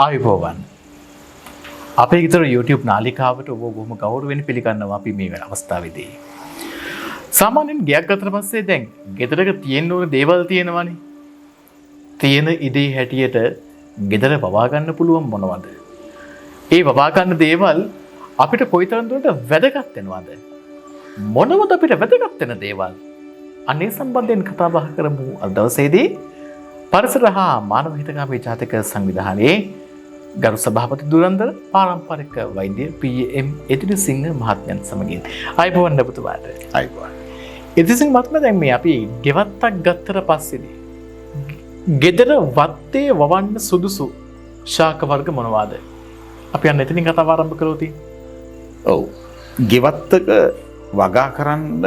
ආයුබෝවන් අපේ ගෙදර YouTube නාලිකාවට ඔබ බොහොම ගෞරවයෙන් පිළිගන්නවා අපි මේ අවස්ථාවේදී. සාමාන්‍යයෙන් ගයක් ගත්තට පස්සේ දැන් ගෙදරක තියෙන්න ඕන දේවල් තියෙනවානේ. තියෙන ඉදී හැටියට ගෙදර වවා ගන්න පුළුවන් මොනවද? ඒ වවා ගන්න දේවල් අපිට කොයිතරම් දුරට වැදගත් වෙනවද? මොනවද අපිට වැදගත් වෙන දේවල්? අනේ සම්බන්ධයෙන් කතා බහ කරමු අද දවසේදී. පරිසර හා මානව හිතකාමී ජාතික සංවිධානයේ ගරු සභාපති දුරන්දර පාරම්පරික වෛද්‍ය PM එදිරිසිංහ මහත්මයන් සමගින් අයබෝවන් ඔබතුමාට. අයබෝවන්. එදිරිසිංහ මහත්මයා දැන් මේ අපි ගෙවත්තක් ගත්තට පස්සේදී ගෙදර වත්තේ වවන්න සුදුසු ශාක වර්ග මොනවාද? අපි අන්න එතනින් කතාව ආරම්භ කළොත්. ඔව්. ගෙවත්තක වගා කරන්න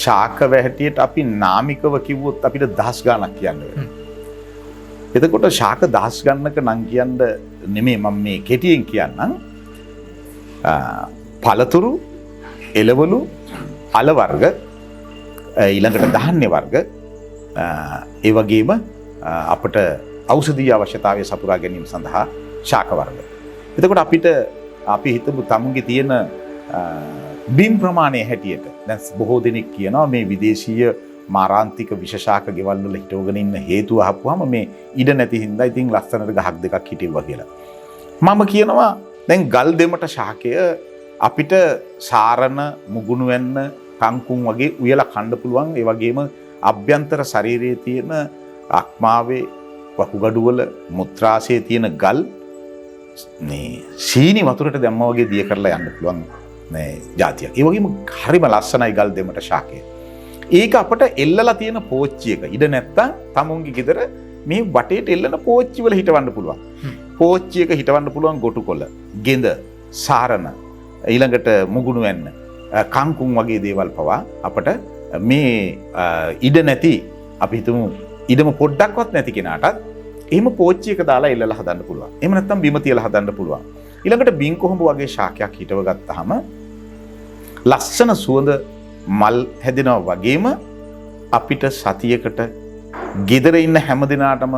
ශාක වැහැටියට අපි නාමිකව කිව්වොත් අපිට දහස් ගාණක් කියන්න වෙනවා. එතකොට ශාක දහස් ගන්නක නම් කියන්න නෙමෙයි මම මේ කෙටියෙන් කියන්නම්. පළතුරු, එළවලු, අල වර්ග, ඊළඟට ධාන්‍ය වර්ග, ඒ වගේම අපට ඖෂධීය අවශ්‍යතාවය සපුරා ගැනීම සඳහා ශාක වර්ග. එතකොට අපිට අපි හිතමු තමුන්ගේ තියෙන බිම් ප්‍රමාණය හැටියට දැන් බොහෝ දෙනෙක් කියනවා මේ විදේශීය මාරාන්තික විශේෂාක ගෙවල් වල හිටවගෙන ඉන්න හේතුව අහපුවාම මේ ඉඩ නැති හින්දා ඉතින් ලස්සනට ගහක් දෙකක් හිටෙව්වා කියලා. මම කියනවා දැන් ගල් දෙමට ශාකය අපිට සාරණ මුගුණු වෙන්න කංකුම් වගේ උයලා කන්න පුළුවන්. ඒ වගේම අභ්‍යන්තර ශරීරයේ තියෙන අක්මාවේ වකුගඩු වල මුත්‍රාශයේ තියෙන ගල් මේ සීනි වතුරට දැම්මා වගේ දිය කරලා යන්න පුළුවන් මේ જાතියක්. ඒ වගේම හරිම ලස්සනයි ගල් දෙමට ශාකය. ඒක අපට එල්ලලා තියෙන පෝච්චියක ඉඩ නැත්තම් තමුන්ගේ ගෙදර මේ වටේට එල්ලන පෝච්චි වල හිටවන්න පුළුවන්. පෝච්චියක හිටවන්න පුළුවන් ගොටුකොළ, ගෙඳ, සාරණ, ඊළඟට මුගුණු වෙන්න, කංකුම් වගේ දේවල් පවා අපට මේ ඉඩ නැති අපි හිතමු ඉඩම පොඩ්ඩක්වත් නැති කෙනාටත් එහෙම පෝච්චියක දාලා එල්ලලා හදන්න පුළුවන්. එහෙම නැත්තම් බිම තියලා හදන්න පුළුවන්. ඊළඟට බින් කොහොඹ වගේ ශාකයක් හිටව ගත්තාම ලස්සන සුවඳ මල් හැදෙනවා වගේම අපිට සතියකට ගෙදර ඉන්න හැම දිනාටම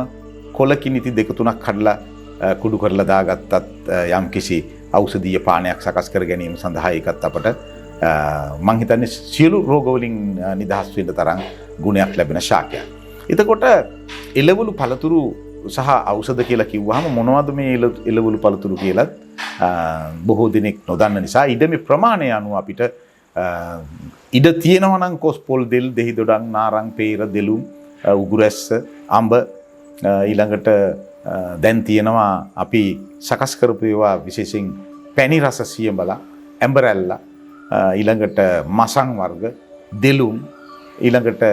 කොළ කිනිති දෙක තුනක් කඩලා කුඩු කරලා දාගත්තත් යම් කිසි ඖෂධීය පානයක් සකස් කර ගැනීම සඳහා ඒකත් අපට මං හිතන්නේ සියලු රෝග වලින් නිදහස් වෙන්න තරම් ගුණයක් ලැබෙන ශාකයක්. එතකොට එළවලු පළතුරු සහ ඖෂධ කියලා කිව්වහම මොනවද මේ එළවලු පළතුරු කියලාත් බොහෝ දෙනෙක් නොදන්න නිසා ඉඩමේ ප්‍රමාණය අනුව අපිට ඉඩ තියෙනවා නම් කොස් පොල් දෙල් දෙහි දොඩම් නාරං පේර දෙලුම් උගුරැස්ස අඹ ඊළඟට දැන් තියෙනවා අපි සකස් කරපු ඒවා විශේෂයෙන් පැණි රස සියඹලා ඇඹරැල්ලා ඊළඟට මසන් වර්ග දෙලුම් ඊළඟට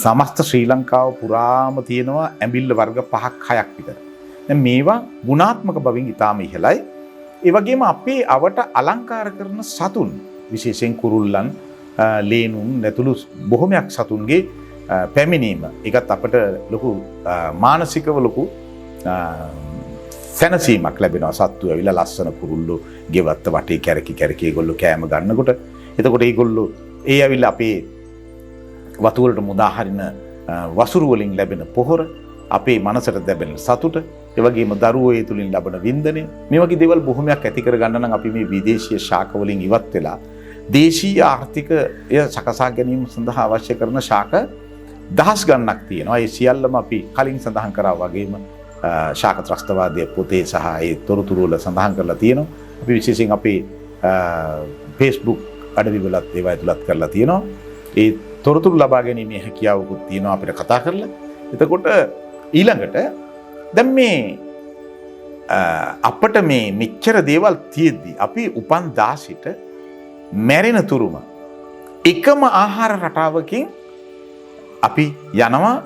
සමස්ත ශ්‍රී ලංකාව පුරාම තියෙනවා ඇඹිල්ල වර්ග 5ක් 6ක් විතර. දැන් මේවා ගුණාත්මක බවින් ඉතාම ඉහළයි. ඒ වගේම අපේ අවට අලංකාර කරන සතුන් විශේෂයෙන් කුරුල්ලන් ලේනුන් නැතුළු බොහොමයක් සතුන්ගේ පැමිණීම ඒකත් අපට ලොකු මානසිකව ලොකු සැනසීමක් ලැබෙනවා. සත්තු ඇවිල්ලා ලස්සන කුරුල්ලෝ ගෙවත්ත වටේ කැරකි කැරකි ඒගොල්ලෝ කෑම ගන්නකොට එතකොට ඒගොල්ලෝ ඒ ඇවිල්ලා අපේ වතු වලට මුදා හරින වසුරු වලින් ලැබෙන පොහොර අපේ මනසට ලැබෙන සතුට ඒ වගේම දරුවෝ ඒ තුලින් ලබන වින්දනය මේ වගේ දේවල් බොහොමයක් ඇති කර ගන්න නම් අපි මේ විදේශීය ශාක වලින් ඉවත් වෙලා දේශීය ආර්ථිකය සකසා ගැනීම සඳහා අවශ්‍ය කරන ශාක දහස් ගණනක් තියෙනවා. ඒ සියල්ලම අපි කලින් සඳහන් කරා වගේම ශාක ත්‍රස්තවාදයේ පොතේ සහ ඒ තොරතුරු වල සඳහන් කරලා තියෙනවා. අපි විශේෂයෙන් අපේ Facebook අඩවි වලත් ඒවා ඇතුළත් කරලා තියෙනවා. ඒ තොරතුරු ලබා ගැනීමේ හැකියාවකුත් තියෙනවා අපිට කතා කරලා. එතකොට ඊළඟට දැන් මේ අපට මේ මෙච්චර දේවල් තියෙද්දි අපි උපන් දාසිට මැරෙන තුරුම එකම ආහාර රටාවකින් අපි යනවා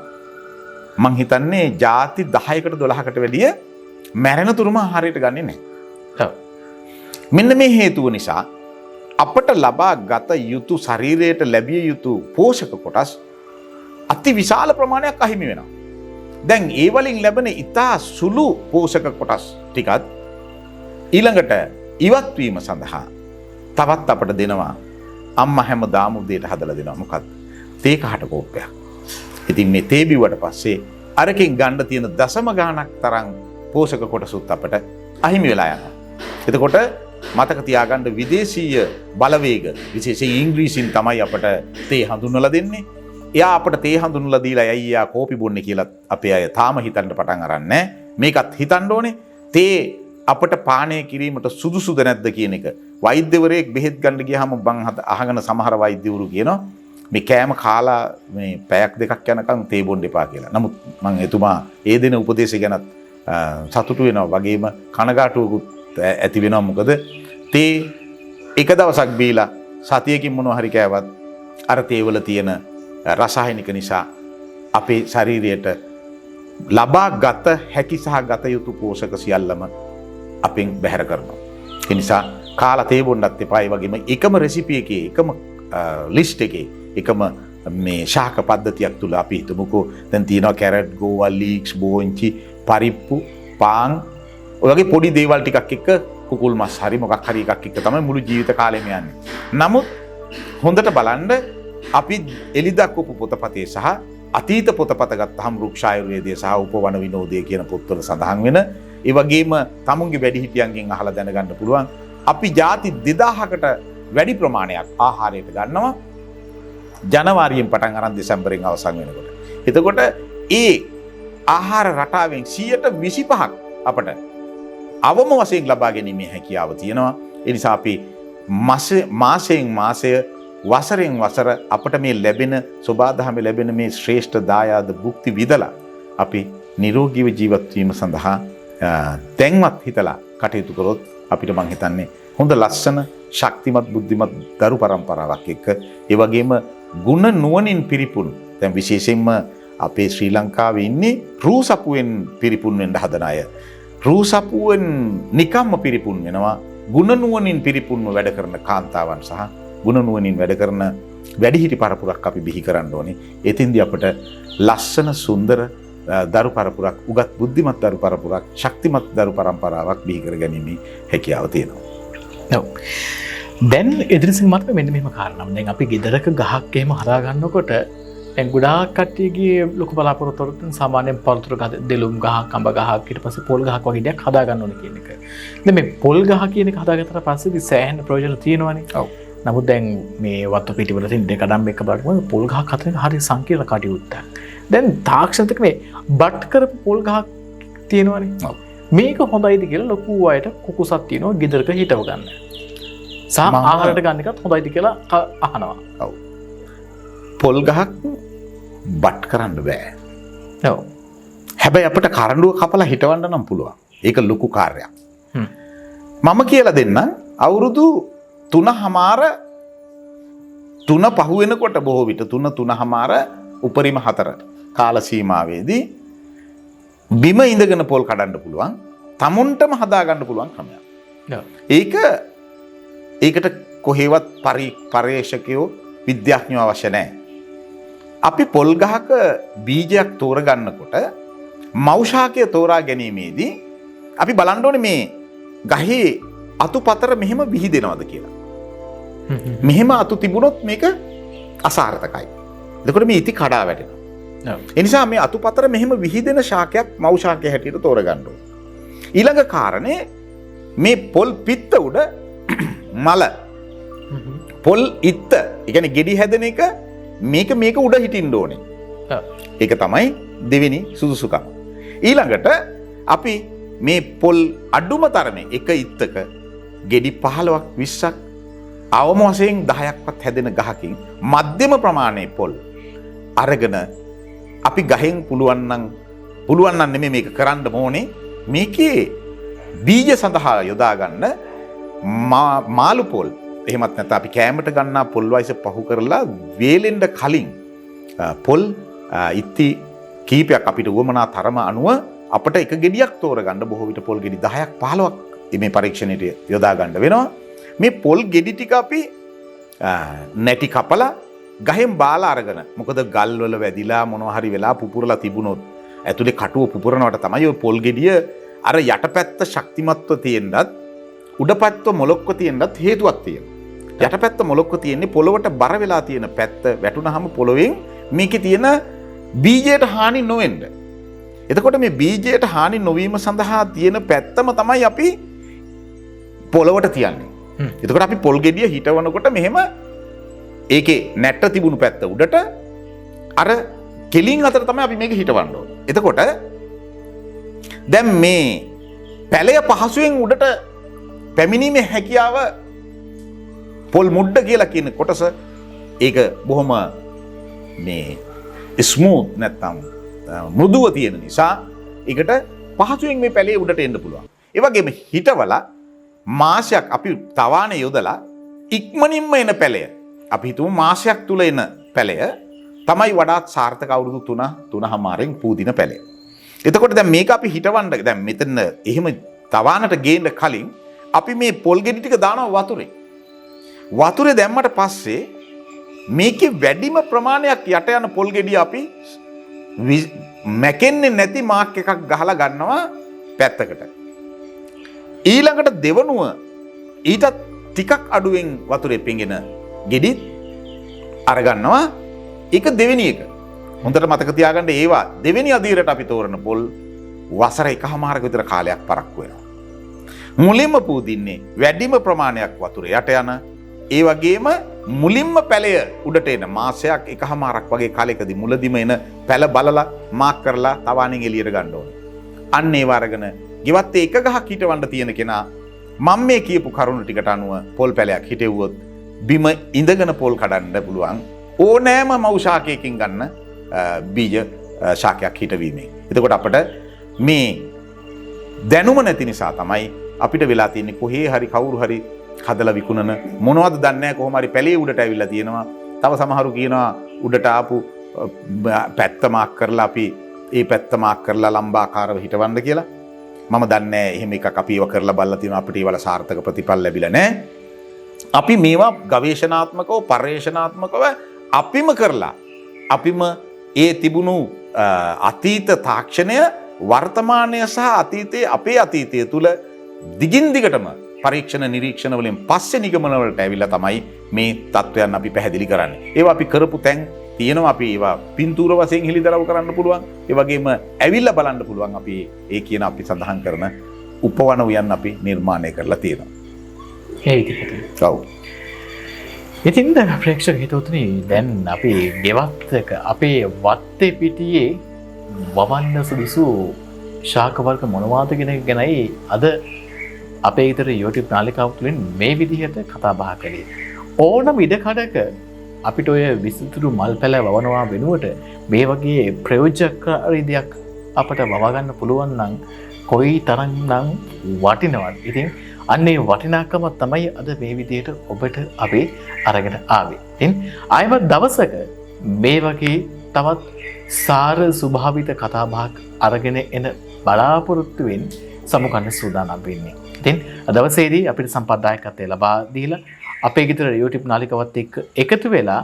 මං හිතන්නේ ಜಾති 10කට 12කට වැඩිය මැරෙන තුරුම ආහාරයට ගන්නේ නැහැ. මෙන්න මේ හේතුව නිසා අපට ලබා ගත යුතු ශරීරයට ලැබිය යුතු පෝෂක කොටස් අති විශාල ප්‍රමාණයක් අහිමි වෙනවා. දැන් ඒ වලින් ලැබෙන ඉතා සුළු පෝෂක කොටස් ටිකත් ඊළඟට ඉවත් වීම සඳහා තවත් අපට දෙනවා අම්මා හැමදාම උදේට හදලා දෙනවා මොකක්ද? තේ කහට කෝප්පයක්. ඉතින් මේ තේ බිව්වට පස්සේ අරකින් ගන්න තියෙන දශම ගාණක් තරම් පෝෂක කොටසුත් අපට අහිමි වෙලා යනවා. එතකොට මතක තියාගන්න විදේශීය බලවේග විශේෂයෙන් ඉංග්‍රීසියෙන් තමයි අපට තේ හඳුන්වලා දෙන්නේ. එයා අපට තේ හඳුන්වලා දීලා ඇයි එයා කෝපි බොන්නේ කියලා අපේ අය තාම හිතන්න පටන් අරන් නැහැ. මේකත් හිතන්න ඕනේ. තේ අපට පානය කිරීමට සුදුසුද නැද්ද කියන එක. වෛද්‍යවරයෙක් බෙහෙත් ගන්න ගියාම බං අහගෙන සමහර වෛද්‍යවරු කියනවා මේ කෑම කාලා මේ පැයක් දෙකක් යනකම් තේ බොන්න එපා කියලා. නමුත් මම එතුමා ඒ දෙන උපදේශය ගැනත් සතුටු වෙනවා. වගේම කනගාටුවකුත් ඇති වෙනවා. මොකද තේ එක දවසක් බීලා සතියකින් මොනවා හරි කෑවත් අර තේවල තියෙන රසායනික නිසා අපේ ශරීරයට ලබා ගත හැකි සහ ගත යුතු පෝෂක සියල්ලම අපෙන් බැහැර කරනවා. ඒ නිසා කාලා තේ බොන්නත් එපා. ඒ වගේම එකම රෙසිපි එකේ එකම ලිස්ට් එකේ එකම මේ ශාක පද්ධතියක් තුල අපි හිතමුකෝ දැන් තියෙනවා කැරට්, ගෝවල්, ලීක්ස්, බෝංචි, පරිප්පු, පාන් ඔය වගේ පොඩි දේවල් ටිකක් එක්ක කුකුල් මස් හරි මොකක් හරි එකක් එක්ක තමයි මුළු ජීවිත කාලෙම යන්නේ. නමුත් හොඳට බලන්න අපි එලිදක්වපු පොතපතේ සහ අතීත පොතපත ගත්තාම වෘක්ෂායුර්වේදය සහ උපවන විනෝදය කියන පොත්වල සඳහන් වෙන ඒ වගේම තමුන්ගේ වැඩිහිටියන්ගෙන් අහලා දැනගන්න පුළුවන් අපි ಜಾති 2000කට වැඩි ප්‍රමාණයක් ආහාරයට ගන්නවා ජනවාරියෙන් පටන් අරන් දෙසැම්බරෙන් අවසන් වෙනකොට. එතකොට ඒ ආහාර රටාවෙන් 25%ක් අපට අවම වශයෙන් ලබා ගැනීමේ හැකියාව තියෙනවා. ඒ නිසා අපි මාසයෙන් මාසය වසරෙන් වසර අපට මේ ලැබෙන සෝබාදහමේ ලැබෙන මේ ශ්‍රේෂ්ඨ දායාද භුක්ති විඳලා අපි නිරෝගීව ජීවත් වීම සඳහා දැන්වත් හිතලා කටයුතු කරොත් අපිට මං හිතන්නේ හොඳ ලස්සන ශක්තිමත් බුද්ධිමත් දරු පරම්පරාවක් එක්ක ඒ වගේම ගුණ නුවණින් පිරිපුන් දැන් විශේෂයෙන්ම අපේ ශ්‍රී ලංකාවේ ඉන්නේ රූසපුවෙන් පිරිපුන් වෙන්න හදන අය. රූසපුවෙන් නිකම්ම පිරිපුන් වෙනවා. ගුණ නුවණින් පිරිපුන්ව වැඩ කරන කාන්තාවන් සහ ගුණ නුවණින් වැඩ කරන වැඩිහිටි පරපුරක් අපි බිහි කරන්න ඕනේ. එතින්දී අපට ලස්සන සුන්දර දරු පරපුරක්, උගත් බුද්ධිමත් දරු පරපුරක්, ශක්තිමත් දරු පරම්පරාවක් බිහි කර ගැනීමේ හැකියාව තියෙනවා. ඔව්. දැන් එදිරිසිංහ මහත්මයා මෙන්න මෙහෙම කාරණාවක්. දැන් අපි ගෙදරක ගහක් එහෙම හදා ගන්නකොට දැන් ගොඩාක් කට්ටියගේ ලොකු බලාපොරොත්තු වලින් සාමාන්‍යයෙන් පළතුරු ගහ, දෙලුම් ගහක්, අඹ ගහක්, ඊට පස්සේ පොල් ගහක් වගේ දෙයක් හදා ගන්න ඕනේ කියන එක. දැන් මේ පොල් ගහ කියන එක හදාගත්තට පස්සේ සෑහෙන ප්‍රයෝජන තියෙනවානේ. ඔව්. නමුත් දැන් මේ වත්තු පිටිවල තියෙන දෙකඩම් එක බලද්දී පොල් ගහක් හදන හරිය සංකීර්ණ කටයුත්තක්. දැන් තාක්ෂණික මේ බට් කරපු පොල් ගහක් තියෙනවානේ. ඔව්. මේක හොඳයිද කියලා ලොකු අයට කුකුසක් තියෙනවා ගෙදරක හිටව ගන්න. සහ ආහාරයට ගන්න එකත් හොඳයිද කියලා අහනවා. ඔව්. පොල් ගහක් බට් කරන්න බෑ. ඔව්. හැබැයි අපිට කරඬුව කපලා හිටවන්න නම් පුළුවන්. ඒක ලොකු කාර්යයක්. මම කියලා දෙන්නම් අවුරුදු 3 පහු වෙනකොට බොහෝ විට 3 උපරිම 4 කාල සීමාවේදී බිම ඉඳගෙන පොල් කඩන්න පුළුවන්. තමුන්ටම හදා ගන්න පුළුවන් ක්‍රමයක්. ඒකට කොහේවත් පර්යේෂකයෝ විද්‍යාඥයෝ අවශ්‍ය නැහැ. අපි පොල් ගහක බීජයක් තෝරගන්නකොට මෞෂාකය තෝරා ගැනීමේදී අපි බලන්න ඕනේ මේ ගහේ අතුපතර මෙහෙම විහිදෙනවද කියලා. මෙහෙම අතු තිබුණොත් මේක අසාර්ථකයි. එතකොට මේ ඉති කඩා වැටෙනවා. ඒ නිසා මේ අතුපතර මෙහෙම විහිදෙන ශාකයක් මෞෂාකය හැටියට තෝරගන්න ඕනේ. ඊළඟ කාරණේ මේ පොල් පිත්ත උඩ මල පොල් ඉත්ත ඒ කියන්නේ ගෙඩි හැදෙන එක මේක උඩ හිටින්න ඕනේ. ඒක තමයි දෙවෙනි සුදුසුකම. ඊළඟට අපි මේ පොල් අඩුම තරමේ එක ඉත්තක ගෙඩි 15ක් 20ක් අවම වශයෙන් 10ක්වත් හැදෙන ගහකින් මධ්‍යම ප්‍රමාණයේ පොල් අරගෙන අපි ගහෙන් පුළුවන් නම් නෙමෙයි මේක කරන්න ඕනේ. මේකේ බීජ සඳහා යොදා ගන්න මාළු පොල් එහෙමත් නැත්නම් අපි කෑමට ගන්නා පොල් වයිස පහු කරලා වේලෙන්න කලින් පොල් ඉත්ති කීපයක් අපිට උවමනා තරම අනුව අපිට එක ගෙඩියක් තෝරගන්න බොහෝ විට පොල් ගෙඩි 10ක් 15ක් මේ පරීක්ෂණයට යොදා ගන්න වෙනවා. මේ පොල් ගෙඩි ටික අපි නැටි කපලා ගහෙන් බාලා අරගෙන මොකද ගල් වල වැදිලා මොනවා හරි වෙලා පුපුරලා තිබුණොත් ඇතුලේ කටුව පුපුරනවට තමයි ඔය පොල් ගෙඩිය අර යටපැත්ත ශක්තිමත්ව තියෙන්නත් උඩපැත්ත මොලොක්ව තියෙන්නත් හේතුවක් තියෙනවා. යටපැත්ත මොලොක්ව තියෙන්නේ පොළොවට බර වෙලා තියෙන පැත්ත වැටුනහම පොළොවෙන් මේකේ තියෙන බීජයට හානි නොවෙන්න. එතකොට මේ බීජයට හානි නොවීම සඳහා තියෙන පැත්තම තමයි අපි පොළවට තියන්නේ. එතකොට අපි පොල් ගෙඩිය හිටවනකොට මෙහෙම ඒකේ නැට්ට තිබුණු පැත්ත උඩට අර කෙලින් අතර තමයි අපි මේක හිටවන්න ඕනේ. එතකොට දැන් මේ පැලය පහසුවෙන් උඩට පැමිණීමේ හැකියාව පොල් මුඩ්ඩ කියලා කියන කොටස ඒක බොහොම මේ ස්මූත් නැත්තම් මෘදුව තියෙන නිසා ඒකට පහසුවෙන් මේ පැලේ උඩට එන්න පුළුවන්. ඒ වගේම හිටවලා මාසයක් අපි තවාණේ යොදලා ඉක්මනින්ම එන පැලය අපි හිතමු මාසයක් තුල එන පැලය තමයි වඩාත් සාර්ථක අවුරුදු 3.5 පූදින පැලය. එතකොට දැන් මේක අපි හිටවන්න දැන් මෙතන එහෙම තවානට ගේන්න කලින් අපි මේ පොල් ගෙඩි ටික දානවා වතුරේ. වතුරේ දැම්මට පස්සේ මේකේ වැඩිම ප්‍රමාණයක් යට යන පොල් ගෙඩිය අපි මැකෙන්නේ නැති මාක් එකක් ගහලා ගන්නවා පැත්තකට. ඊළඟට දෙවනුව ඊටත් ටිකක් අඩුවෙන් වතුරේ පිඟෙන ගෙඩිත් අරගන්නවා. ඒක දෙවෙනි එක. හොඳට මතක තියාගන්න ඒවා දෙවෙනි අදියරට අපි තෝරන පොල් වසර එකමාරක විතර කාලයක් පරක්කු වෙනවා. මුලින්ම පූදින්නේ වැඩිම ප්‍රමාණයක් වතුර යට යන ඒ වගේම මුලින්ම පැලය උඩට එන මාසයක් එකමාරක් වගේ කාලයකදී මුලදිම එන පැල බලලා මාක් කරලා තවාණෙන් එළියට ගන්න ඕනේ. අන්න ඒව අරගෙන ගෙවත් එක ගහක් හිටවන්න තියෙන කෙනා මම මේ කියපු කරුණු ටිකට අනුව පොල් පැලයක් හිටෙව්වොත් බිම ඉඳගෙන පොල් කඩන්න පුළුවන් ඕනෑම මව් ශාකයකින් ගන්න බීජ ශාකයක් හිටවීමෙන්. එතකොට අපිට මේ දැනුම නැති නිසා තමයි අපිට වෙලා තියෙන්නේ කොහේ හරි කවුරු හරි හදලා විකුණන මොනවද දන්නේ නැහැ කොහොම හරි පැලේ උඩට ඇවිල්ලා තියෙනවා. තව සමහරු කියනවා උඩට ආපු පැත්ත මාක් කරලා අපි ඒ පැත්ත මාක් කරලා ලම්බාකාරව හිටවන්න කියලා. මම දන්නේ නැහැ එහෙම එකක් අපි ඒව කරලා බලලා තියෙනවා අපිට ඒවල සාර්ථක ප්‍රතිඵල ලැබිලා නැහැ. අපි මේවා ගවේෂණාත්මකව පර්යේෂණාත්මකව අපිම කරලා අපිම ඒ තිබුණු අතීත තාක්ෂණය වර්තමානය සහ අතීතයේ අපේ අතීතය තුළ දිගින් දිගටම පරීක්ෂණ නිරීක්ෂණ වලින් පස්සේ නිගමන වලට ඇවිල්ලා තමයි මේ තත්වයන් අපි පැහැදිලි කරන්නේ. ඒවා අපි කරපු තැන් තියෙනවා අපි ඒවා පින්තූර වශයෙන් හෙළිදරව් කරන්න පුළුවන්. ඒ වගේම ඇවිල්ලා බලන්න පුළුවන් අපි ඒ කියන අපි සඳහන් කරන උපවන උයන් අපි නිර්මාණය කරලා තියෙනවා. ඒ විදිහට. ඔව්. ඉතින් ප්‍රේක්ෂක හිතවතුනි දැන් අපි ගෙවත්තක අපේ වත්තේ පිටියේ වවන්න සුදුසු ශාක වර්ග මොනවාද කියන එක ගැනයි අද අපේ ඊතර YouTube නාලිකාව තුළින් මේ විදිහට කතා බහ කළේ. ඕනම ඉඩකඩක අපිට ඔය විසිතුරු මල් පැල වවනවා වෙනුවට මේ වගේ ප්‍රයෝජනකාරී දෙයක් අපට වවා ගන්න පුළුවන් නම් කොයි තරම්නම් වටිනවද? ඉතින් අන්නේ වටිනාකම තමයි අද මේ විදිහට ඔබට අපි අරගෙන ආවේ. ඉතින් ආයමත් දවසක මේ වගේ තවත් සාර ස්වභාවිත කතා බහක් අරගෙන එන බලාපොරොත්තු වෙන සමුගන්න සූදානම් වෙන්නේ. ඉතින් අද දවසේදී අපිට සම්ප්‍රදායකත්වය ලබා දීලා අපේ ගෙදර YouTube නාලිකාවත් එක්ක එකතු වෙලා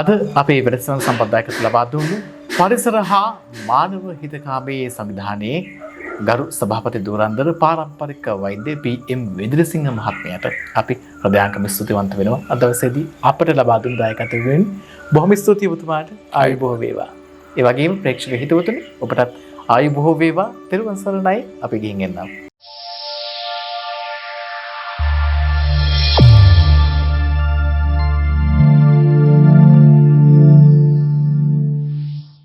අද අපේ වැඩසටහන සම්ප්‍රදායකත්වය ලබා දුන්නු පරිසර හා මානව හිතකාමී සංවිධානයේ ගරු සභාපති ධුරන්දර පාරම්පරික වෛද්‍ය පී.එම්. විදුලසිංහ මහත්මයාට අපි හෘදයාංගම ස්තුතිවන්ත වෙනවා. අද දවසේදී අපට ලබා දුන් දායකත්වයෙන් බොහොම ස්තුතියි ඔබතුමාට. ආයුබෝව වේවා. ඒ වගේම ප්‍රේක්ෂක හිතවතුනි ඔබටත් ආයුබෝව වේවා. තෙරුවන් සරණයි. අපි ගිහින් එන්නම්.